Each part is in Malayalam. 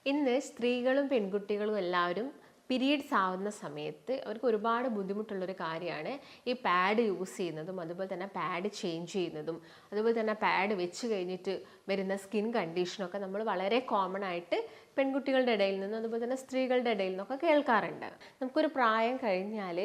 ഇന്ന് സ്ത്രീകളും പെൺകുട്ടികളും എല്ലാവരും പീരീഡ്സ് ആവുന്ന സമയത്ത് അവർക്ക് ഒരുപാട് ബുദ്ധിമുട്ടുള്ളൊരു കാര്യമാണ് ഈ പാഡ് യൂസ് ചെയ്യുന്നതും അതുപോലെ തന്നെ പാഡ് ചേഞ്ച് ചെയ്യുന്നതും അതുപോലെ തന്നെ പാഡ് വെച്ച് കഴിഞ്ഞിട്ട് വരുന്ന സ്കിൻ കണ്ടീഷനൊക്കെ നമ്മൾ വളരെ കോമൺ ആയിട്ട് പെൺകുട്ടികളുടെ ഇടയിൽ നിന്നും അതുപോലെ തന്നെ സ്ത്രീകളുടെ ഇടയിൽ നിന്നൊക്കെ കേൾക്കാറുണ്ട്. നമുക്കൊരു പ്രായം കഴിഞ്ഞാൽ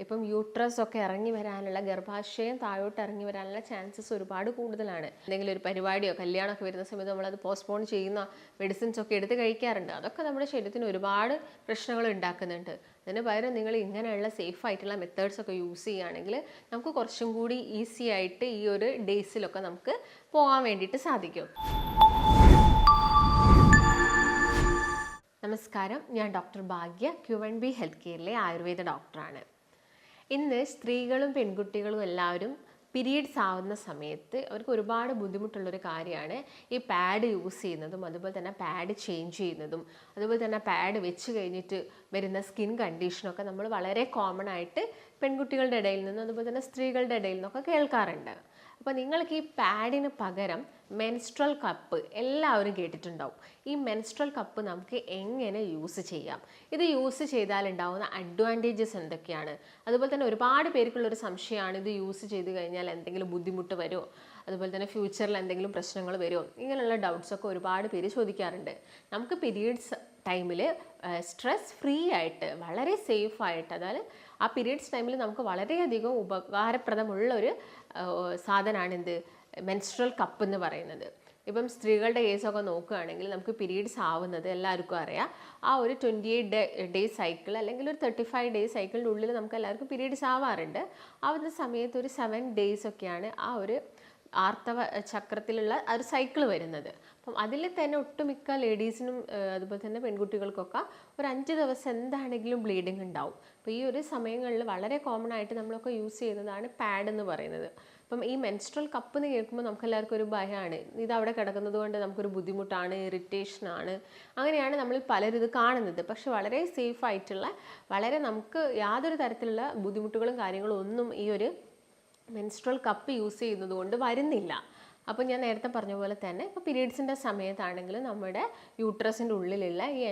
ഇപ്പം യൂട്രസ് ഒക്കെ ഇറങ്ങി വരാനുള്ള ഗർഭാശയം താഴോട്ട് ഇറങ്ങി വരാനുള്ള ചാൻസസ് ഒരുപാട് കൂടുതലാണ്. എന്തെങ്കിലും ഒരു പരിപാടിയോ കല്യാണമൊക്കെ വരുന്ന സമയത്ത് നമ്മളത് പോസ്റ്റ്പോൺ ചെയ്യുന്ന മെഡിസിൻസ് ഒക്കെ എടുത്ത് കഴിക്കാറുണ്ട്. അതൊക്കെ നമ്മുടെ ശരീരത്തിന് ഒരുപാട് പ്രശ്നങ്ങൾ ഉണ്ടാക്കുന്നുണ്ട്. അതിന് പകരം നിങ്ങൾ ഇങ്ങനെയുള്ള സേഫ് ആയിട്ടുള്ള മെത്തേഡ്സ് ഒക്കെ യൂസ് ചെയ്യുകയാണെങ്കിൽ നമുക്ക് കുറച്ചും കൂടി ഈസി ആയിട്ട് ഈ ഒരു ഡേയ്സിലൊക്കെ നമുക്ക് പോകാൻ വേണ്ടിയിട്ട് സാധിക്കും. നമസ്കാരം, ഞാൻ ഡോക്ടർ ഭാഗ്യ, Q1B ഹെൽത്ത് കെയറിലെ ആയുർവേദ ഡോക്ടറാണ്. ഇന്ന് സ്ത്രീകളും പെൺകുട്ടികളും എല്ലാവരും പീരീഡ്സ് ആവുന്ന സമയത്ത് അവർക്ക് ഒരുപാട് ബുദ്ധിമുട്ടുള്ളൊരു കാര്യമാണ് ഈ പാഡ് യൂസ് ചെയ്യുന്നതും അതുപോലെ തന്നെ പാഡ് ചേഞ്ച് ചെയ്യുന്നതും അതുപോലെ തന്നെ പാഡ് വെച്ച് കഴിഞ്ഞിട്ട് വരുന്ന സ്കിൻ കണ്ടീഷനൊക്കെ നമ്മൾ വളരെ കോമൺ ആയിട്ട് പെൺകുട്ടികളുടെ ഇടയിൽ നിന്നും അതുപോലെ തന്നെ സ്ത്രീകളുടെ ഇടയിൽ നിന്നൊക്കെ കേൾക്കാറുണ്ട്. അപ്പോൾ നിങ്ങൾക്ക് ഈ പാഡിന് പകരം മെൻസ്ട്രൽ കപ്പ് എല്ലാവരും കേട്ടിട്ടുണ്ടാവും. ഈ മെൻസ്ട്രൽ കപ്പ് നമുക്ക് എങ്ങനെ യൂസ് ചെയ്യാം, ഇത് യൂസ് ചെയ്താൽ ഉണ്ടാവുന്ന അഡ്വാൻറ്റേജസ് എന്തൊക്കെയാണ്, അതുപോലെ തന്നെ ഒരുപാട് പേർക്കുള്ളൊരു സംശയമാണ് ഇത് യൂസ് ചെയ്ത് കഴിഞ്ഞാൽ എന്തെങ്കിലും ബുദ്ധിമുട്ട് വരുമോ, അതുപോലെ തന്നെ ഫ്യൂച്ചറിൽ എന്തെങ്കിലും പ്രശ്നങ്ങൾ വരുമോ, ഇങ്ങനെയുള്ള ഡൗട്ട്സൊക്കെ ഒരുപാട് പേര് ചോദിക്കാറുണ്ട്. നമുക്ക് പീരീഡ്സ് ടൈമിൽ സ്ട്രെസ് ഫ്രീ ആയിട്ട് വളരെ സേഫായിട്ട്, അതായത് ആ പീരീഡ്സ് ടൈമിൽ നമുക്ക് വളരെയധികം ഉപകാരപ്രദമുള്ള ഒരു സാധനമാണ് എന്ത് മെൻസ്ട്രൽ കപ്പ് എന്ന് പറയുന്നത്. ഇപ്പം സ്ത്രീകളുടെ കേസൊക്കെ നോക്കുകയാണെങ്കിൽ നമുക്ക് പീരീഡ്സ് ആവുന്നത് എല്ലാവർക്കും അറിയാം. ആ ഒരു 28 ഡേ സൈക്കിൾ അല്ലെങ്കിൽ ഒരു 35 ഡേ സൈക്കിളിൻ്റെ ഉള്ളിൽ നമുക്ക് എല്ലാവർക്കും പീരീഡ്സ് ആവാറുണ്ട്. ആവുന്ന സമയത്ത് ഒരു 7 ഡേയ്സ് ഒക്കെയാണ് ആ ഒരു ആർത്തവ ചക്രത്തിലുള്ള ഒരു സൈക്കിൾ വരുന്നത്. അപ്പം അതിൽ തന്നെ ഒട്ടുമിക്ക ലേഡീസിനും അതുപോലെ തന്നെ പെൺകുട്ടികൾക്കൊക്കെ ഒരു 5 ദിവസം എന്താണെങ്കിലും ബ്ലീഡിങ് ഉണ്ടാവും. അപ്പോൾ ഈ ഒരു സമയങ്ങളിൽ വളരെ കോമൺ ആയിട്ട് നമ്മളൊക്കെ യൂസ് ചെയ്യുന്നതാണ് പാഡ് എന്ന് പറയുന്നത്. അപ്പം ഈ മെൻസ്ട്രൽ കപ്പ് എന്ന് കേൾക്കുമ്പോൾ നമുക്ക് എല്ലാവർക്കും ഒരു ഭയമാണ്, ഇത് അവിടെ കിടക്കുന്നത് കൊണ്ട് നമുക്കൊരു ബുദ്ധിമുട്ടാണ്, ഇറിറ്റേഷനാണ്, അങ്ങനെയാണ് നമ്മൾ പലരും ഇത് കാണുന്നത്. പക്ഷെ വളരെ സേഫ് ആയിട്ടുള്ള, വളരെ നമുക്ക് യാതൊരു തരത്തിലുള്ള ബുദ്ധിമുട്ടുകളും കാര്യങ്ങളും ഒന്നും ഈ ഒരു മെൻസ്ട്രൽ കപ്പ് യൂസ് ചെയ്യുന്നത് കൊണ്ട് വരുന്നില്ല. അപ്പോൾ ഞാൻ നേരത്തെ പറഞ്ഞ പോലെ തന്നെ ഇപ്പോൾ പീരീഡ്സിൻ്റെ സമയത്താണെങ്കിൽ നമ്മുടെ യൂട്രസിൻ്റെ ഉള്ളിലുള്ള ഈ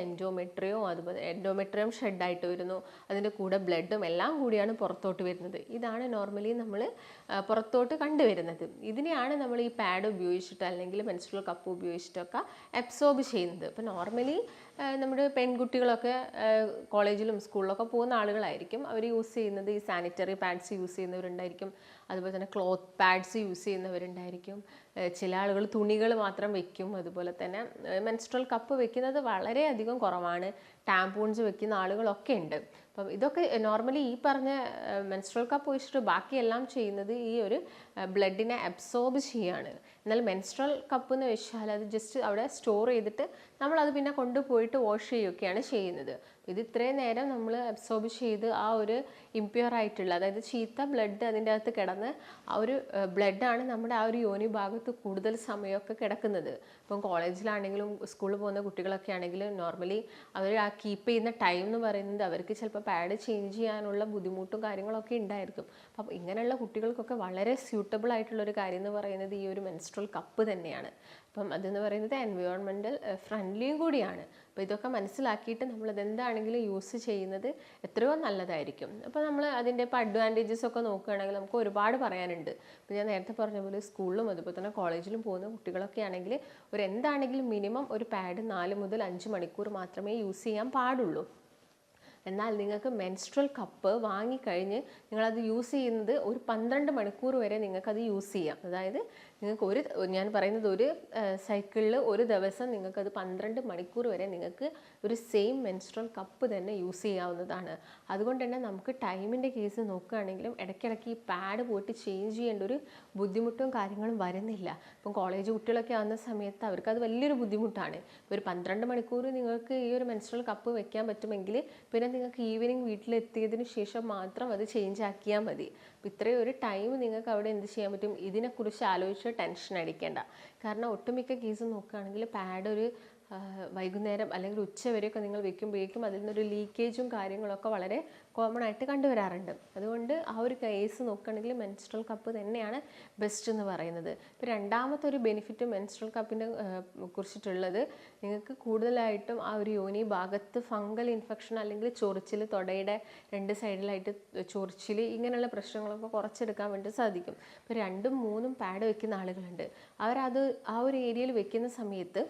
അതുപോലെ എൻഡോമെട്രിയം ഷെഡായിട്ട് വരുന്നു, അതിൻ്റെ കൂടെ ബ്ലഡും എല്ലാം കൂടിയാണ് പുറത്തോട്ട് വരുന്നത്. ഇതാണ് നോർമലി നമ്മൾ പുറത്തോട്ട് കണ്ടുവരുന്നത്. ഇതിനെയാണ് നമ്മൾ ഈ പാഡ് ഉപയോഗിച്ചിട്ട് അല്ലെങ്കിൽ മെൻസ്ട്രൽ കപ്പ് ഉപയോഗിച്ചിട്ടൊക്കെ അബ്സോർബ് ചെയ്യുന്നത്. അപ്പോൾ നോർമലി നമ്മുടെ പെൺകുട്ടികളൊക്കെ കോളേജിലും സ്കൂളിലൊക്കെ പോകുന്ന ആളുകളായിരിക്കും. അവർ യൂസ് ചെയ്യുന്നത് ഈ സാനിറ്ററി പാഡ്സ് യൂസ് ചെയ്യുന്നവരുണ്ടായിരിക്കും, അതുപോലെ തന്നെ ക്ലോത്ത് പാഡ്സ് യൂസ് ചെയ്യുന്നവരുണ്ടായിരിക്കും. ചില ആളുകൾ തുണികൾ മാത്രം വെക്കും. അതുപോലെ തന്നെ മെൻസ്ട്രൽ കപ്പ് വെക്കുന്നത് വളരെയധികം കുറവാണ്. ടാമ്പൂൺസ് വെക്കുന്ന ആളുകളൊക്കെ ഉണ്ട്. അപ്പം ഇതൊക്കെ നോർമലി ഈ പറഞ്ഞ മെൻസ്ട്രൽ കപ്പ് വെച്ചിട്ട് ബാക്കിയെല്ലാം ചെയ്യുന്നത് ഈ ഒരു ബ്ലഡിനെ അബ്സോർബ് ചെയ്യുകയാണ്. എന്നാൽ മെൻസ്ട്രൽ കപ്പ് എന്ന് വെച്ചാൽ അത് ജസ്റ്റ് അവിടെ സ്റ്റോർ ചെയ്തിട്ട് നമ്മളത് പിന്നെ കൊണ്ടുപോയിട്ട് വാഷ് ചെയ്യുകയൊക്കെയാണ് ചെയ്യുന്നത്. ഇത് ഇത്രയും നേരം നമ്മൾ അബ്സോർബ് ചെയ്ത് ആ ഒരു ഇംപ്യൂർ ആയിട്ടുള്ള, അതായത് ചീത്ത ബ്ലഡ് അതിൻ്റെ അകത്ത് കിടന്ന് ആ ഒരു ബ്ലഡാണ് നമ്മുടെ ആ ഒരു യോനി ഭാഗത്ത് കൂടുതൽ സമയമൊക്കെ കിടക്കുന്നത്. ഇപ്പം കോളേജിലാണെങ്കിലും സ്കൂളിൽ പോകുന്ന കുട്ടികളൊക്കെ ആണെങ്കിലും നോർമലി അവർ ആ കീപ്പ് ചെയ്യുന്ന ടൈം എന്ന് പറയുന്നത് അവർക്ക് ചിലപ്പോൾ പാഡ് ചേഞ്ച് ചെയ്യാനുള്ള ബുദ്ധിമുട്ടും കാര്യങ്ങളൊക്കെ ഉണ്ടായിരിക്കും. അപ്പം ഇങ്ങനെയുള്ള കുട്ടികൾക്കൊക്കെ വളരെ സ്യൂട്ടബിൾ ആയിട്ടുള്ളൊരു കാര്യം എന്ന് പറയുന്നത് ഈ ഒരു മെൻസ്ട്രൽ കപ്പ് തന്നെയാണ്. അപ്പം അതെന്ന് പറയുന്നത് എൻവയോൺമെൻറ്റൽ ഫ്രണ്ട്ലിയും കൂടിയാണ്. അപ്പോൾ ഇതൊക്കെ മനസ്സിലാക്കിയിട്ട് നമ്മളത് എന്താണെങ്കിലും യൂസ് ചെയ്യുന്നത് എത്രയോ നല്ലതായിരിക്കും. അപ്പോൾ നമ്മൾ അതിൻ്റെ ഇപ്പോൾ അഡ്വാൻറ്റേജസ് ഒക്കെ നോക്കുകയാണെങ്കിൽ നമുക്ക് ഒരുപാട് പറയാനുണ്ട്. ഇപ്പോൾ ഞാൻ നേരത്തെ പറഞ്ഞ പോലെ സ്കൂളിലും അതുപോലെ തന്നെ കോളേജിലും പോകുന്ന കുട്ടികളൊക്കെ ആണെങ്കിൽ എന്താണെങ്കിലും മിനിമം ഒരു പാഡ് 4 മുതൽ 5 മണിക്കൂർ മാത്രമേ യൂസ് ചെയ്യാൻ പാടുള്ളൂ. എന്നാൽ നിങ്ങൾക്ക് മെൻസ്ട്രൽ കപ്പ് വാങ്ങിക്കഴിഞ്ഞ് നിങ്ങളത് യൂസ് ചെയ്യുന്നത് ഒരു 12 മണിക്കൂർ വരെ നിങ്ങൾക്കത് യൂസ് ചെയ്യാം. അതായത് നിങ്ങൾക്ക് ഞാൻ പറയുന്നത് ഒരു സൈക്കിളിൽ ഒരു ദിവസം നിങ്ങൾക്കത് 12 മണിക്കൂർ വരെ നിങ്ങൾക്ക് ഒരു സെയിം മെൻസ്ട്രൽ കപ്പ് തന്നെ യൂസ് ചെയ്യാവുന്നതാണ്. അതുകൊണ്ട് തന്നെ നമുക്ക് ടൈമിൻ്റെ കേസ് നോക്കുകയാണെങ്കിലും ഇടയ്ക്കിടയ്ക്ക് ഈ പാഡ് പോയിട്ട് ചേഞ്ച് ചെയ്യേണ്ട ഒരു ബുദ്ധിമുട്ടും കാര്യങ്ങളും വരുന്നില്ല. ഇപ്പം കോളേജ് കുട്ടികളൊക്കെ ആവുന്ന സമയത്ത് അവർക്കത് വലിയൊരു ബുദ്ധിമുട്ടാണ്. ഒരു 12 മണിക്കൂർ നിങ്ങൾക്ക് ഈ ഒരു മെൻസ്ട്രൽ കപ്പ് വെക്കാൻ പറ്റുമെങ്കിൽ പിന്നെ നിങ്ങൾക്ക് ഈവനിങ് വീട്ടിലെത്തിയതിന് ശേഷം മാത്രം അത് ചേഞ്ച് ആക്കിയാൽ മതി. അപ്പോൾ ഇത്രയും ഒരു ടൈം നിങ്ങൾക്ക് അവിടെ എന്ത് ചെയ്യാൻ പറ്റും, ഇതിനെക്കുറിച്ച് ആലോചിച്ച് ടെൻഷൻ അടിക്കേണ്ട. കാരണം ഒട്ടുമിക്ക കേസ് നോക്കുകയാണെങ്കിൽ പാഡ് ഒരു വൈകുന്നേരം അല്ലെങ്കിൽ ഉച്ചവരെയൊക്കെ നിങ്ങൾ വെക്കുമ്പോഴേക്കും അതിൽ നിന്നൊരു ലീക്കേജും കാര്യങ്ങളൊക്കെ വളരെ കോമൺ ആയിട്ട് കണ്ടുവരാറുണ്ട്. അതുകൊണ്ട് ആ ഒരു കേസ് നോക്കുകയാണെങ്കിൽ മെൻസ്ട്രൽ കപ്പ് തന്നെയാണ് ബെസ്റ്റ് എന്ന് പറയുന്നത്. ഇപ്പോൾ രണ്ടാമത്തെ ഒരു ബെനിഫിറ്റ് മെൻസ്ട്രൽ കപ്പിനെ കുറിച്ചിട്ടുള്ളത്, നിങ്ങൾക്ക് കൂടുതലായിട്ടും ആ ഒരു യോനി ഭാഗത്ത് ഫംഗൽ ഇൻഫെക്ഷൻ അല്ലെങ്കിൽ ചൊറിച്ചിൽ, തൊടയുടെ 2 സൈഡിലായിട്ട് ചൊറിച്ചിൽ, ഇങ്ങനെയുള്ള പ്രശ്നങ്ങളൊക്കെ കുറച്ചെടുക്കാൻ വേണ്ടി സാധിക്കും. ഇപ്പോൾ 2ഉം 3ഉം പാഡ് വെക്കുന്ന ആളുകളുണ്ട്. അവരത് ആ ഒരു ഏരിയയിൽ വെക്കുന്ന സമയത്ത്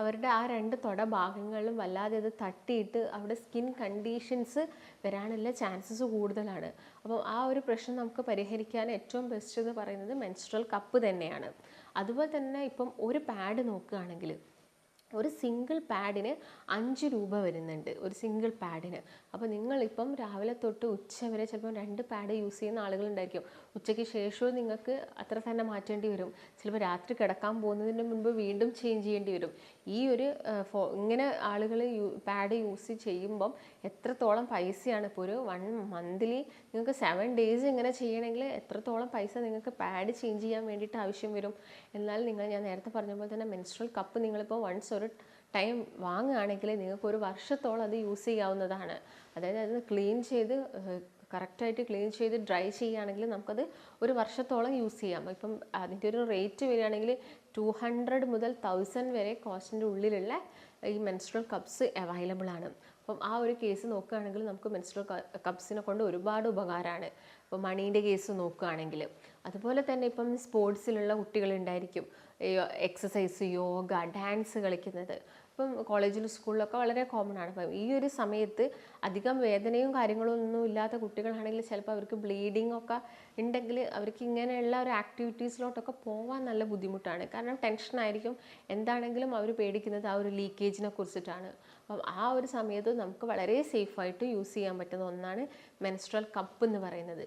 അവരുടെ ആ 2 തൊട ഭാഗങ്ങളിലും വല്ലാതെ അത് തട്ടിയിട്ട് അവിടെ സ്കിൻ കണ്ടീഷൻസ് വരാനുള്ള ചാൻസസ് കൂടുതലാണ്. അപ്പോൾ ആ ഒരു പ്രശ്നം നമുക്ക് പരിഹരിക്കാൻ ഏറ്റവും ബെസ്റ്റ് എന്ന് പറയുന്നത് മെൻസ്ട്രൽ കപ്പ് തന്നെയാണ്. അതുപോലെ തന്നെ ഇപ്പം ഒരു പാഡ് നോക്കുകയാണെങ്കിൽ ഒരു സിംഗിൾ പാഡിന് 5 രൂപ വരുന്നുണ്ട്, ഒരു സിംഗിൾ പാഡിന്. അപ്പോൾ നിങ്ങളിപ്പം രാവിലെ തൊട്ട് ഉച്ച വരെ ചിലപ്പോൾ 2 പാഡ് യൂസ് ചെയ്യുന്ന ആളുകളുണ്ടായിരിക്കും. ഉച്ചയ്ക്ക് ശേഷവും നിങ്ങൾക്ക് അത്ര തന്നെ മാറ്റേണ്ടി വരും. ചിലപ്പോൾ രാത്രി കിടക്കാൻ പോകുന്നതിന് മുൻപ് വീണ്ടും ചേഞ്ച് ചെയ്യേണ്ടി വരും. ഈ ഒരു ഇങ്ങനെ ആളുകൾ പാഡ് യൂസ് ചെയ്യുമ്പം എത്രത്തോളം പൈസയാണ്, ഇപ്പോൾ ഒരു 1 മന്ത്ലി നിങ്ങൾക്ക് 7 ഡേയ്സ് ഇങ്ങനെ ചെയ്യണമെങ്കിൽ എത്രത്തോളം പൈസ നിങ്ങൾക്ക് പാഡ് ചേഞ്ച് ചെയ്യാൻ വേണ്ടിയിട്ട് ആവശ്യം വരും. എന്നാൽ ഞാൻ നേരത്തെ പറഞ്ഞ പോലെ തന്നെ മെൻസ്ട്രൽ കപ്പ് നിങ്ങളിപ്പോൾ വൺസ് ഒരു ടൈം വാങ്ങുകയാണെങ്കിൽ നിങ്ങൾക്ക് ഒരു വർഷത്തോളം അത് യൂസ് ചെയ്യാവുന്നതാണ്. അതായത് അത് ക്ലീൻ ചെയ്ത് കറക്റ്റായിട്ട് ക്ലീൻ ചെയ്ത് ഡ്രൈ ചെയ്യുകയാണെങ്കിൽ നമുക്കത് ഒരു വർഷത്തോളം യൂസ് ചെയ്യാം. ഇപ്പം അതിൻ്റെ ഒരു റേറ്റ് വരികയാണെങ്കിൽ 200 മുതൽ 1000 വരെ കോസ്റ്റിൻ്റെ ഉള്ളിലുള്ള ഈ മെൻസ്ട്രൽ കപ്സ് അവൈലബിൾ ആണ്. അപ്പം ആ ഒരു കേസ് നോക്കുകയാണെങ്കിൽ നമുക്ക് മെൻസ്ട്രൽ കപ്സിനെ കൊണ്ട് ഒരുപാട് ഉപകാരമാണ്. ഇപ്പോൾ മണീൻ്റെ കേസ് നോക്കുകയാണെങ്കിൽ, അതുപോലെ തന്നെ ഇപ്പം സ്പോർട്സിലുള്ള കുട്ടികളുണ്ടായിരിക്കും, എക്സസൈസ്, യോഗ, ഡാൻസ് കളിക്കുന്നത്. ഇപ്പം കോളേജിലും സ്കൂളിലൊക്കെ വളരെ കോമൺ ആണ്. അപ്പം ഈ ഒരു സമയത്ത് അധികം വേദനയും കാര്യങ്ങളൊന്നും ഇല്ലാത്ത കുട്ടികളാണെങ്കിൽ ചിലപ്പോൾ അവർക്ക് ബ്ലീഡിങ് ഒക്കെ ഉണ്ടെങ്കിൽ അവർക്ക് ഇങ്ങനെയുള്ള ഒരു ആക്ടിവിറ്റീസിലോട്ടൊക്കെ പോകാൻ നല്ല ബുദ്ധിമുട്ടാണ്. കാരണം ടെൻഷനായിരിക്കും. എന്താണെങ്കിലും അവർ പേടിക്കുന്നത് ആ ഒരു ലീക്കേജിനെ കുറിച്ചിട്ടാണ്. അപ്പം ആ ഒരു സമയത്ത് നമുക്ക് വളരെ സേഫായിട്ട് യൂസ് ചെയ്യാൻ പറ്റുന്ന ഒന്നാണ് മെൻസ്ട്രൽ കപ്പ് എന്ന് പറയുന്നത്.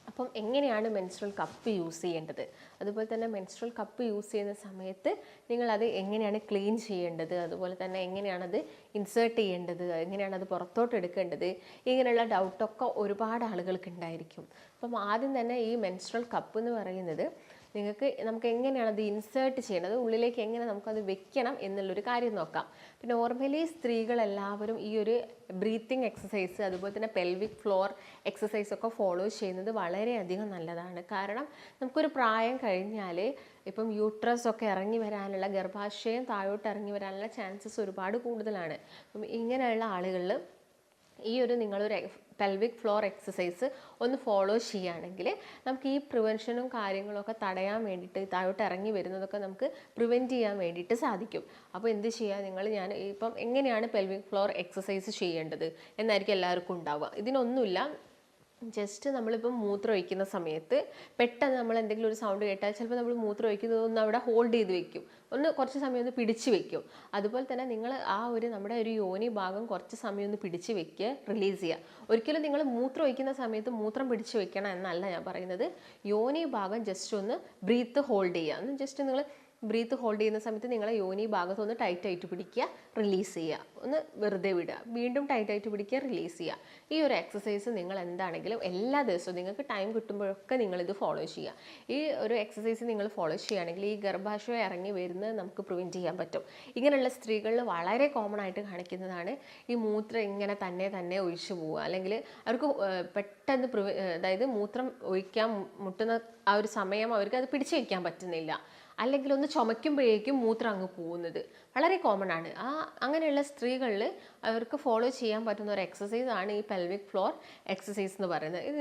അപ്പം എങ്ങനെയാണ് മെൻസ്ട്രൽ കപ്പ് യൂസ് ചെയ്യേണ്ടത്, അതുപോലെ തന്നെ മെൻസ്ട്രൽ കപ്പ് യൂസ് ചെയ്യുന്ന സമയത്ത് നിങ്ങളത് എങ്ങനെയാണ് ക്ലീൻ ചെയ്യേണ്ടത്, അതുപോലെ തന്നെ എങ്ങനെയാണത് ഇൻസേർട്ട് ചെയ്യേണ്ടത്, എങ്ങനെയാണത് പുറത്തോട്ട് എടുക്കേണ്ടത്, ഇങ്ങനെയുള്ള ഡൗട്ടൊക്കെ ഒരുപാട് ആളുകൾക്ക് ഉണ്ടായിരിക്കും. അപ്പം ആദ്യം തന്നെ ഈ മെൻസ്ട്രൽ കപ്പ് എന്ന് പറയുന്നത് നമുക്ക് എങ്ങനെയാണ് അത് ഇൻസേർട്ട് ചെയ്യണത്, ഉള്ളിലേക്ക് എങ്ങനെ നമുക്കത് വെക്കണം എന്നുള്ളൊരു കാര്യം നോക്കാം. പിന്നെ നോർമലി സ്ത്രീകളെല്ലാവരും ഈ ഒരു ബ്രീത്തിങ് എക്സസൈസ്, അതുപോലെ തന്നെ പെൽവിക് ഫ്ലോർ എക്സസൈസ് ഒക്കെ ഫോളോ ചെയ്യുന്നത് വളരെയധികം നല്ലതാണ്. കാരണം നമുക്കൊരു പ്രായം കഴിഞ്ഞാൽ ഇപ്പം യൂട്രസ് ഒക്കെ ഇറങ്ങി വരാനുള്ള, ഗർഭാശയം താഴോട്ട് ഇറങ്ങി വരാനുള്ള ചാൻസസ് ഒരുപാട് കൂടുതലാണ്. അപ്പം ഇങ്ങനെയുള്ള ആളുകളിൽ ഈ ഒരു നിങ്ങളൊരു പെൽവിക് ഫ്ലോർ എക്സസൈസ് ഒന്ന് ഫോളോ ചെയ്യുകയാണെങ്കിൽ നമുക്ക് ഈ പ്രിവെൻഷനും കാര്യങ്ങളൊക്കെ തടയാൻ വേണ്ടിയിട്ട്, താഴോട്ട് ഇറങ്ങി വരുന്നതൊക്കെ നമുക്ക് പ്രിവെൻറ്റ് ചെയ്യാൻ വേണ്ടിയിട്ട് സാധിക്കും. അപ്പോൾ എന്ത് ചെയ്യുക, ഞാൻ ഇപ്പം എങ്ങനെയാണ് പെൽവിക് ഫ്ലോർ എക്സസൈസ് ചെയ്യേണ്ടത് എന്നായിരിക്കും എല്ലാവർക്കും ഉണ്ടാവുക. ഇതിനൊന്നുമില്ല, ജസ്റ്റ് നമ്മളിപ്പം മൂത്രം ഒഴിക്കുന്ന സമയത്ത് പെട്ടെന്ന് നമ്മൾ എന്തെങ്കിലും ഒരു സൗണ്ട് കേട്ടാൽ ചിലപ്പോൾ നമ്മൾ മൂത്രം ഒഴിക്കുന്നത് ഒന്ന് അവിടെ ഹോൾഡ് ചെയ്ത് വെക്കും, കുറച്ച് സമയം ഒന്ന് പിടിച്ച് വെക്കും. അതുപോലെ തന്നെ നിങ്ങൾ നമ്മുടെ ഒരു യോനി ഭാഗം കുറച്ച് സമയം ഒന്ന് പിടിച്ച് വെക്കുക, റിലീസ് ചെയ്യുക. ഒരിക്കലും നിങ്ങൾ മൂത്രം ഒഴിക്കുന്ന സമയത്ത് മൂത്രം പിടിച്ച് വെക്കണം എന്നല്ല ഞാൻ പറയുന്നത്. യോനി ഭാഗം ജസ്റ്റ് ഒന്ന് ബ്രീത്ത് ഹോൾഡ് ചെയ്യുക. ജസ്റ്റ് നിങ്ങൾ ബ്രീത്ത് ഹോൾഡ് ചെയ്യുന്ന സമയത്ത് നിങ്ങളെ യോനി ഭാഗത്തൊന്ന് ടൈറ്റായിട്ട് പിടിക്കുക, റിലീസ് ചെയ്യുക, ഒന്ന് വെറുതെ വിടുക, വീണ്ടും ടൈറ്റായിട്ട് പിടിക്കുക, റിലീസ് ചെയ്യുക. ഈ ഒരു എക്സസൈസ് നിങ്ങൾ എന്താണെങ്കിലും എല്ലാ ദിവസവും നിങ്ങൾക്ക് ടൈം കിട്ടുമ്പോഴൊക്കെ നിങ്ങളിത് ഫോളോ ചെയ്യുക. ഈ ഒരു എക്സസൈസ് നിങ്ങൾ ഫോളോ ചെയ്യുകയാണെങ്കിൽ ഈ ഗർഭാശയം ഇറങ്ങി വരുന്നത് നമുക്ക് പ്രിവെൻറ്റ് ചെയ്യാൻ പറ്റും. ഇങ്ങനെയുള്ള സ്ത്രീകളിൽ വളരെ കോമൺ ആയിട്ട് കാണിക്കുന്നതാണ് ഈ മൂത്രം ഇങ്ങനെ തന്നെ ഒഴിച്ചു പോവുക, അല്ലെങ്കിൽ അവർക്ക് പെട്ടെന്ന് അതായത് മൂത്രം ഒഴിക്കാൻ മുട്ടുന്ന ആ ഒരു സമയം അവർക്ക് അത് പിടിച്ചു വയ്ക്കാൻ പറ്റുന്നില്ല, അല്ലെങ്കിൽ ഒന്ന് ചുമയ്ക്കുമ്പോഴേക്കും മൂത്രം അങ്ങ് പോകുന്നത് വളരെ കോമൺ ആണ്. അങ്ങനെയുള്ള സ്ത്രീകളിൽ അവർക്ക് ഫോളോ ചെയ്യാൻ പറ്റുന്ന ഒരു എക്സസൈസ് ആണ് ഈ പെൽവിക് ഫ്ലോർ എക്സസൈസ് എന്ന് പറയുന്നത്. ഇത്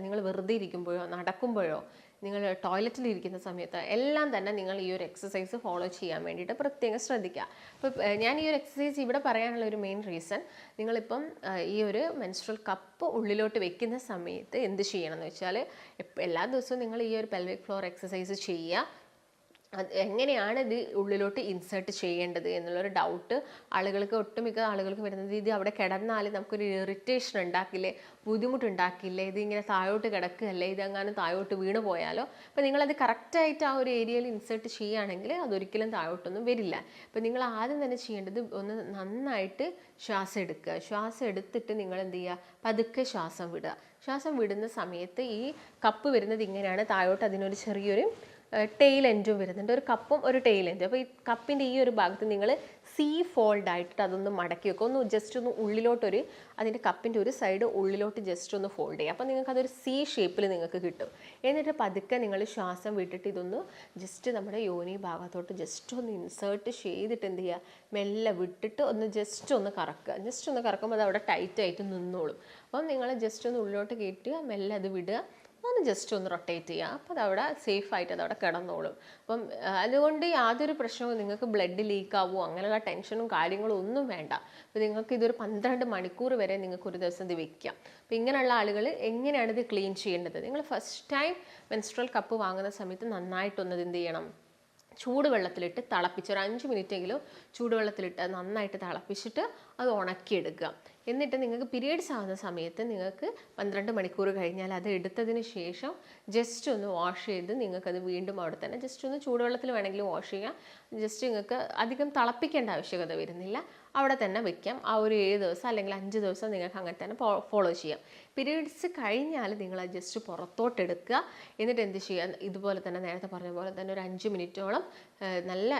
നിങ്ങൾ വെറുതെ ഇരിക്കുമ്പോഴോ നടക്കുമ്പോഴോ നിങ്ങൾ ടോയ്ലറ്റിൽ ഇരിക്കുന്ന സമയത്ത് എല്ലാം തന്നെ നിങ്ങൾ ഈ ഒരു എക്സസൈസ് ഫോളോ ചെയ്യാൻ വേണ്ടിയിട്ട് പ്രത്യേകം ശ്രദ്ധിക്കുക. അപ്പോൾ ഞാൻ ഈ ഒരു എക്സസൈസ് ഇവിടെ പറയാനുള്ള ഒരു മെയിൻ റീസൺ, നിങ്ങളിപ്പം ഈ ഒരു മെൻസ്ട്രൽ കപ്പ് ഉള്ളിലോട്ട് വെക്കുന്ന സമയത്ത് എന്ത് ചെയ്യണം എന്ന് വെച്ചാൽ, എല്ലാ ദിവസവും നിങ്ങൾ ഈ ഒരു പെൽവിക് ഫ്ലോർ എക്സസൈസ് ചെയ്യുക. അത് എങ്ങനെയാണ് ഇത് ഉള്ളിലോട്ട് ഇൻസേർട്ട് ചെയ്യേണ്ടത് എന്നുള്ളൊരു ഡൗട്ട് ഒട്ടുമിക്ക ആളുകൾക്ക് വരുന്നത്, ഇത് അവിടെ കിടന്നാൽ നമുക്കൊരു ഇറിറ്റേഷൻ ഉണ്ടാക്കില്ലേ, ബുദ്ധിമുട്ടുണ്ടാക്കില്ലേ, ഇതിങ്ങനെ താഴോട്ട് കിടക്കുകയല്ലേ, ഇതെങ്ങാനും താഴോട്ട് വീണ് പോയാലോ. അപ്പോൾ നിങ്ങളത് കറക്റ്റായിട്ട് ആ ഒരു ഏരിയയിൽ ഇൻസേർട്ട് ചെയ്യുകയാണെങ്കിൽ അതൊരിക്കലും താഴോട്ടൊന്നും വരില്ല. അപ്പോൾ നിങ്ങൾ ആദ്യം തന്നെ ചെയ്യേണ്ടത് ഒന്ന് നന്നായിട്ട് ശ്വാസം എടുക്കുക. ശ്വാസം എടുത്തിട്ട് നിങ്ങൾ എന്ത് ചെയ്യുക, പതുക്കെ ശ്വാസം വിടുക. ശ്വാസം വിടുന്ന സമയത്ത് ഈ കപ്പ് വരുന്നത് ഇങ്ങനെയാണ്, താഴോട്ട് അതിനൊരു ചെറിയൊരു ടെയിൽ എൻഡും വരുന്നുണ്ട്, ഒരു കപ്പും ഒരു ടെയിൽ എൻഡും. അപ്പോൾ ഈ കപ്പിൻ്റെ ഈ ഒരു ഭാഗത്ത് നിങ്ങൾ സി ഫോൾഡ് ആയിട്ട് അതൊന്ന് മടക്കി വെക്കുക. ഒന്ന് ജസ്റ്റ് ഒന്ന് ഉള്ളിലോട്ടൊരു അതിൻ്റെ കപ്പിൻ്റെ ഒരു സൈഡ് ഉള്ളിലോട്ട് ജസ്റ്റ് ഒന്ന് ഫോൾഡ് ചെയ്യുക. അപ്പോൾ നിങ്ങൾക്ക് അതൊരു സി ഷേപ്പിൽ നിങ്ങൾക്ക് കിട്ടും. എന്നിട്ട് പതുക്കെ നിങ്ങൾ ശ്വാസം വിട്ടിട്ട് ഇതൊന്ന് ജസ്റ്റ് നമ്മുടെ യോനി ഭാഗത്തോട്ട് ജസ്റ്റ് ഒന്ന് ഇൻസേർട്ട് ചെയ്തിട്ട് എന്ത് ചെയ്യുക, മെല്ലെ വിട്ടിട്ട് ഒന്ന് ജസ്റ്റ് ഒന്ന് കറക്കുക. ജസ്റ്റ് ഒന്ന് കറക്കുമ്പോൾ അത് അവിടെ ടൈറ്റായിട്ട് നിന്നോളും. അപ്പം നിങ്ങൾ ജസ്റ്റ് ഒന്ന് ഉള്ളിലോട്ട് കയറ്റുക, മെല്ലെ അത് വിടുക, ഒന്ന് ജസ്റ്റ് ഒന്ന് റൊട്ടേറ്റ് ചെയ്യുക. അപ്പോൾ അതവിടെ സേഫായിട്ട് അതവിടെ കിടന്നോളും. അപ്പം അതുകൊണ്ട് യാതൊരു പ്രശ്നവും നിങ്ങൾക്ക് ബ്ലഡ് ലീക്കാവോ അങ്ങനെയുള്ള ടെൻഷനും കാര്യങ്ങളും ഒന്നും വേണ്ട. അപ്പോൾ നിങ്ങൾക്ക് ഇതൊരു 12 മണിക്കൂർ വരെ നിങ്ങൾക്ക് ഒരു ദിവസം ഇത് വെക്കാം. അപ്പോൾ ഇങ്ങനെയുള്ള ആളുകൾ എങ്ങനെയാണ് ഇത് ക്ലീൻ ചെയ്യേണ്ടത്? നിങ്ങൾ ഫസ്റ്റ് ടൈം മെൻസ്ട്രൽ കപ്പ് വാങ്ങുന്ന സമയത്ത് നന്നായിട്ടൊന്നത് എന്ത് ചെയ്യണം, ചൂടുവെള്ളത്തിലിട്ട് തിളപ്പിച്ച് ഒരു 5 മിനിറ്റെങ്കിലും ചൂടുവെള്ളത്തിലിട്ട് നന്നായിട്ട് തിളപ്പിച്ചിട്ട് അത് ഉണക്കിയെടുക്കുക. എന്നിട്ട് നിങ്ങൾക്ക് പീരിയഡ്സ് ആവുന്ന സമയത്ത് നിങ്ങൾക്ക് 12 മണിക്കൂർ കഴിഞ്ഞാൽ അത് എടുത്തതിന് ശേഷം ജസ്റ്റ് ഒന്ന് വാഷ് ചെയ്ത് നിങ്ങൾക്കത് വീണ്ടും അവിടെ തന്നെ ജസ്റ്റ് ഒന്ന് ചൂടുവെള്ളത്തിൽ വേണമെങ്കിലും വാഷ് ചെയ്യാം. ജസ്റ്റ് നിങ്ങൾക്ക് അധികം തിളപ്പിക്കേണ്ട ആവശ്യകത വരുന്നില്ല, അവിടെ തന്നെ വെക്കാം. ആ ഒരു 7 ദിവസം അല്ലെങ്കിൽ 5 ദിവസം നിങ്ങൾക്ക് അങ്ങനെ തന്നെ ഫോളോ ചെയ്യാം. പീരിയഡ്സ് കഴിഞ്ഞാൽ നിങ്ങൾ അത് ജസ്റ്റ് പുറത്തോട്ടെടുക്കുക. എന്നിട്ട് എന്ത് ചെയ്യുക, ഇതുപോലെ തന്നെ നേരത്തെ പറഞ്ഞ പോലെ തന്നെ ഒരു 5 മിനിറ്റോളം നല്ല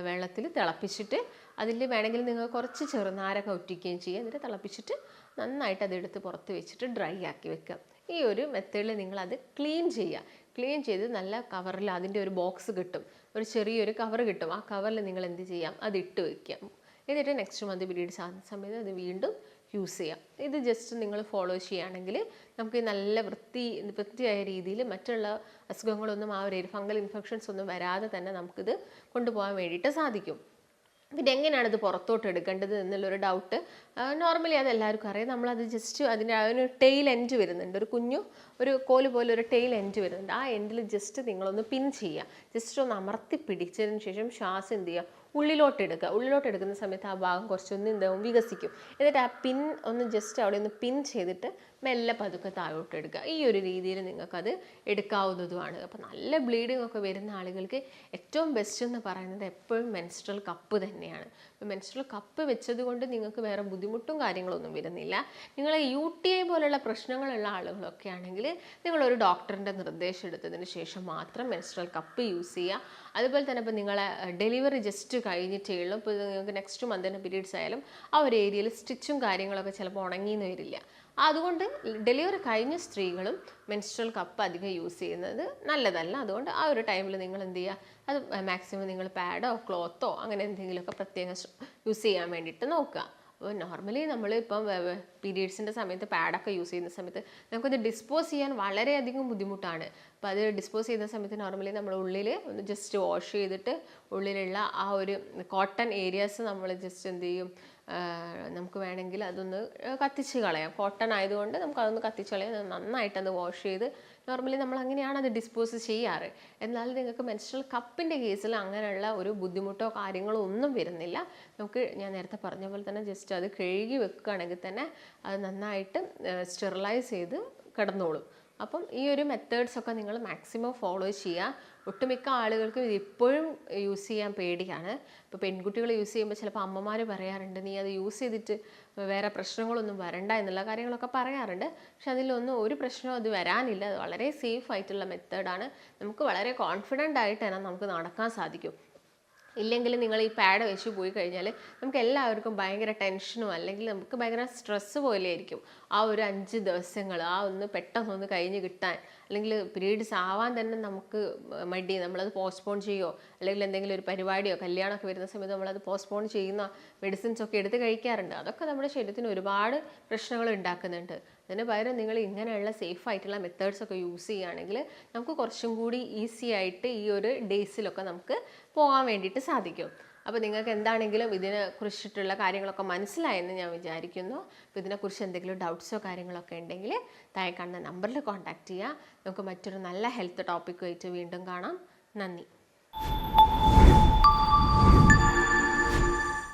വെള്ളത്തിൽ തിളപ്പിച്ചിട്ട് അതിൽ വേണമെങ്കിൽ നിങ്ങൾ കുറച്ച് ചെറുനാരങ്ങ ഒറ്റിക്കുകയും ചെയ്യുക. എന്നിട്ട് തിളപ്പിച്ചിട്ട് നന്നായിട്ട് അതെടുത്ത് പുറത്ത് വെച്ചിട്ട് ഡ്രൈ ആക്കി വെക്കുക. ഈ ഒരു മെത്തേഡിൽ നിങ്ങളത് ക്ലീൻ ചെയ്യുക. ക്ലീൻ ചെയ്ത് നല്ല കവറിൽ അതിൻ്റെ ഒരു ബോക്സ് കിട്ടും, ഒരു ചെറിയൊരു കവർ കിട്ടും. ആ കവറിൽ നിങ്ങൾ എന്ത് ചെയ്യാം, അത് ഇട്ട് വയ്ക്കാം. എന്നിട്ട് നെക്സ്റ്റ് മന്ത് പീരീഡ്സ് ആകുന്ന സമയത്ത് അത് വീണ്ടും യൂസ് ചെയ്യാം. ഇത് ജസ്റ്റ് നിങ്ങൾ ഫോളോ ചെയ്യുകയാണെങ്കിൽ നമുക്ക് നല്ല വൃത്തിയായ രീതിയിൽ മറ്റുള്ള അസുഖങ്ങളൊന്നും ആ ഒരു ഫംഗൽ ഇൻഫെക്ഷൻസ് ഒന്നും വരാതെ തന്നെ നമുക്കിത് കൊണ്ടുപോകാൻ വേണ്ടിയിട്ട് സാധിക്കും. പിന്നെ എങ്ങനെയാണ് ഇത് പുറത്തോട്ട് എടുക്കേണ്ടത് എന്നുള്ളൊരു ഡൗട്ട് നോർമലി അതെല്ലാവർക്കും അറിയാം. നമ്മളത് ജസ്റ്റ് അതിൻ്റെ ആ ഒരു ടെയിൽ എൻഡ് വരുന്നുണ്ട്, ഒരു കുഞ്ഞു ഒരു കോല് പോലെ ഒരു ടെയിൽ എൻഡ് വരുന്നുണ്ട്. ആ എൻഡിൽ ജസ്റ്റ് നിങ്ങളൊന്ന് പിൻ ചെയ്യുക. ജസ്റ്റ് ഒന്ന് അമർത്തി പിടിച്ചതിന് ശേഷം ശ്വാസം എന്ത് ചെയ്യുക, ഉള്ളിലോട്ട് എടുക്കുക. ഉള്ളിലോട്ട് എടുക്കുന്ന സമയത്ത് ആ ഭാഗം കുറച്ചൊന്ന് എന്താവും, വികസിക്കും. എന്നിട്ട് ആ പിൻ ഒന്ന് ജസ്റ്റ് അവിടെ ഒന്ന് പിൻ ചെയ്തിട്ട് മെല്ലെ പതുക്കെ താഴോട്ട് എടുക്കുക. ഈ ഒരു രീതിയിൽ നിങ്ങൾക്കത് എടുക്കാവുന്നതുമാണ്. അപ്പോൾ നല്ല ബ്ലീഡിംഗ് ഒക്കെ വരുന്ന ആളുകൾക്ക് ഏറ്റവും ബെസ്റ്റ് എന്ന് പറയുന്നത് എപ്പോഴും മെൻസ്ട്രൽ കപ്പ് തന്നെയാണ്. അപ്പോൾ മെൻസ്ട്രൽ കപ്പ് വെച്ചത് കൊണ്ട് നിങ്ങൾക്ക് വേറെ ബുദ്ധിമുട്ടും കാര്യങ്ങളൊന്നും വരുന്നില്ല. നിങ്ങൾ UTI പോലുള്ള പ്രശ്നങ്ങളുള്ള ആളുകളൊക്കെ ആണെങ്കിൽ നിങ്ങളൊരു ഡോക്ടറിൻ്റെ നിർദ്ദേശം എടുത്തതിന് ശേഷം മാത്രം മെൻസ്ട്രൽ കപ്പ് യൂസ് ചെയ്യുക. അതുപോലെ തന്നെ ഇപ്പോൾ നിങ്ങളെ ഡെലിവറി ജസ്റ്റ് കഴിഞ്ഞിട്ടേ ഉള്ളൂ, ഇപ്പോൾ നിങ്ങൾക്ക് നെക്സ്റ്റ് മന്തിന് പീരീഡ്സ് ആയാലും ആ ഒരു ഏരിയയിൽ സ്റ്റിച്ചും കാര്യങ്ങളൊക്കെ ചിലപ്പോൾ ഉണങ്ങിയെന്ന് വരില്ല. അതുകൊണ്ട് ഡെലിവറി കഴിഞ്ഞ സ്ത്രീകളും മെൻസ്ട്രൽ കപ്പ് അധികം യൂസ് ചെയ്യുന്നത് നല്ലതല്ല. അതുകൊണ്ട് ആ ഒരു ടൈമിൽ നിങ്ങൾ എന്ത് ചെയ്യുക, അത് മാക്സിമം നിങ്ങൾ പാഡോ ക്ലോത്തോ അങ്ങനെ എന്തെങ്കിലുമൊക്കെ പ്രത്യേകം യൂസ് ചെയ്യാൻ വേണ്ടിയിട്ട് നോക്കുക. അപ്പോൾ നോർമലി നമ്മൾ ഇപ്പം പീരീഡ്സിൻ്റെ സമയത്ത് പാഡൊക്കെ യൂസ് ചെയ്യുന്ന സമയത്ത് നമുക്കത് ഡിസ്പോസ് ചെയ്യാൻ വളരെയധികം ബുദ്ധിമുട്ടാണ്. അപ്പോൾ അത് ഡിസ്പോസ് ചെയ്യുന്ന സമയത്ത് നോർമലി നമ്മൾ ഉള്ളിൽ ഒന്ന് ജസ്റ്റ് വാഷ് ചെയ്തിട്ട് ഉള്ളിലുള്ള ആ ഒരു കോട്ടൺ ഏരിയാസ് നമ്മൾ ജസ്റ്റ് എന്ത് ചെയ്യും, നമുക്ക് വേണമെങ്കിൽ അതൊന്ന് കത്തിച്ച് കളയാം. കോട്ടൺ ആയതുകൊണ്ട് നമുക്ക് അതൊന്ന് കത്തിച്ച് കളയാം. നന്നായിട്ടത് വാഷ് ചെയ്ത് നോർമലി നമ്മൾ അങ്ങനെയാണ് അത് ഡിസ്പോസ് ചെയ്യാറ്. എന്നാൽ നിങ്ങൾക്ക് മെൻസ്ട്രൽ കപ്പിൻ്റെ കേസിൽ അങ്ങനെയുള്ള ഒരു ബുദ്ധിമുട്ടോ കാര്യങ്ങളോ ഒന്നും വരുന്നില്ല. നമുക്ക് ഞാൻ നേരത്തെ പറഞ്ഞ പോലെ തന്നെ ജസ്റ്റ് അത് കഴുകി വെക്കുകയാണെങ്കിൽ തന്നെ അത് നന്നായിട്ട് സ്റ്റെറിലൈസ് ചെയ്ത് കിടന്നോളും. അപ്പം ഈ ഒരു മെത്തേഡ്സൊക്കെ നിങ്ങൾ മാക്സിമം ഫോളോ ചെയ്യുക. ഒട്ടുമിക്ക ആളുകൾക്കും ഇത് ഇപ്പോഴും യൂസ് ചെയ്യാൻ പേടിയാണ്. ഇപ്പോൾ പെൺകുട്ടികൾ യൂസ് ചെയ്യുമ്പോൾ ചിലപ്പോൾ അമ്മമാർ പറയാറുണ്ട്, നീ അത് യൂസ് ചെയ്തിട്ട് വേറെ പ്രശ്നങ്ങളൊന്നും വരണ്ട എന്നുള്ള കാര്യങ്ങളൊക്കെ പറയാറുണ്ട്. പക്ഷെ അതിലൊന്നും ഒരു പ്രശ്നവും അത് വരാനില്ല. അത് വളരെ സേഫ് ആയിട്ടുള്ള മെത്തേഡാണ്. നമുക്ക് വളരെ കോൺഫിഡൻ്റ് ആയിട്ട് തന്നെ നമുക്ക് നടക്കാൻ സാധിക്കും. ഇല്ലെങ്കിൽ നിങ്ങൾ ഈ പാഡ് വെച്ച് പോയി കഴിഞ്ഞാൽ നമുക്ക് എല്ലാവർക്കും ഭയങ്കര ടെൻഷനും അല്ലെങ്കിൽ നമുക്ക് ഭയങ്കര സ്ട്രെസ്സ് പോലെ ആയിരിക്കും ആ ഒരു 5 ദിവസങ്ങൾ. ആ ഒന്ന് പെട്ടെന്നൊന്ന് കഴിഞ്ഞ് കിട്ടാൻ, അല്ലെങ്കിൽ പീരീഡ്സ് ആവാൻ തന്നെ നമുക്ക് മടി, നമ്മളത് പോസ്റ്റ്പോൺ ചെയ്യുമോ, അല്ലെങ്കിൽ എന്തെങ്കിലും ഒരു പരിപാടിയോ കല്യാണമൊക്കെ വരുന്ന സമയത്ത് നമ്മളത് പോസ്റ്റ്പോൺ ചെയ്യുന്ന മെഡിസിൻസൊക്കെ എടുത്ത് കഴിക്കാറുണ്ട്. അതൊക്കെ നമ്മുടെ ശരീരത്തിന് ഒരുപാട് പ്രശ്നങ്ങൾ ഉണ്ടാക്കുന്നുണ്ട്. അതിന് പകരം നിങ്ങൾ ഇങ്ങനെയുള്ള സേഫ് ആയിട്ടുള്ള മെത്തേഡ്സൊക്കെ യൂസ് ചെയ്യുകയാണെങ്കിൽ നമുക്ക് കുറച്ചും കൂടി ഈസി ആയിട്ട് ഈ ഒരു ഡേയ്സിലൊക്കെ നമുക്ക് പോകാൻ വേണ്ടിയിട്ട് സാധിക്കും. അപ്പോൾ നിങ്ങൾക്ക് എന്താണെങ്കിലും ഇതിനെക്കുറിച്ചിട്ടുള്ള കാര്യങ്ങളൊക്കെ മനസ്സിലായെന്ന് ഞാൻ വിചാരിക്കുന്നു. അപ്പോൾ ഇതിനെക്കുറിച്ച് എന്തെങ്കിലും ഡൗട്ട്സോ കാര്യങ്ങളൊക്കെ ഉണ്ടെങ്കിൽ താഴെ കാണുന്ന നമ്പറിൽ കോൺടാക്റ്റ് ചെയ്യുക. നമുക്ക് മറ്റൊരു നല്ല ഹെൽത്ത് ടോപ്പിക്കുമായിട്ട് വീണ്ടും കാണാം. നന്ദി.